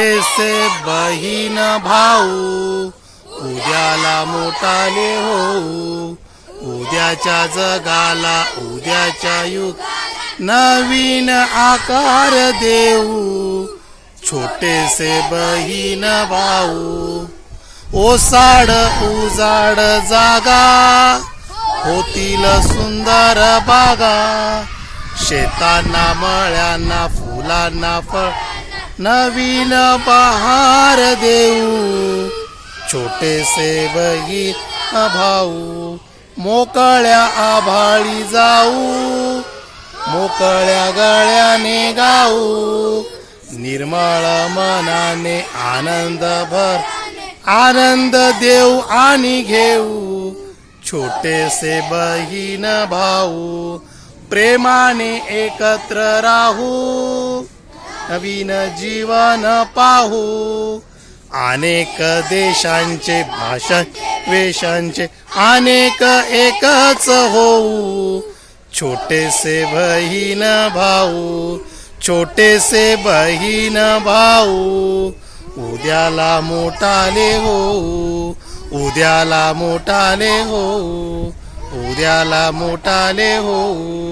छोटेसे बहीण भाऊ उद्याला मोठाले होऊ. उद्याच्या जगाला उद्याच्या युग नवीन आकार देऊ. छोटेसे बहीण भाऊ ओसाड उजाड जागा होतील सुंदर बागा. शेतांना मळ्यांना फुलांना फळ नवीन बहार देऊ. छोटेसे बहीण भाऊ मोकळ्या आभाळी जाऊ. मोकळ्या गळ्याने गाऊ. निर्मळ मनाने आनंद देऊ आणि घेऊ. छोटेसे बहीण भाऊ प्रेमाने एकत्र राहू. नवीन जीवन पाहू. अनेक देशांचे भाषा वेशांचे अनेक एकच होऊ. छोटेसे बहीण भाऊ छोटेसे बहीण भाऊ उद्याला मोठाले होऊ. उद्याला मोठाले होऊ. उद्याला मोठाले होऊ.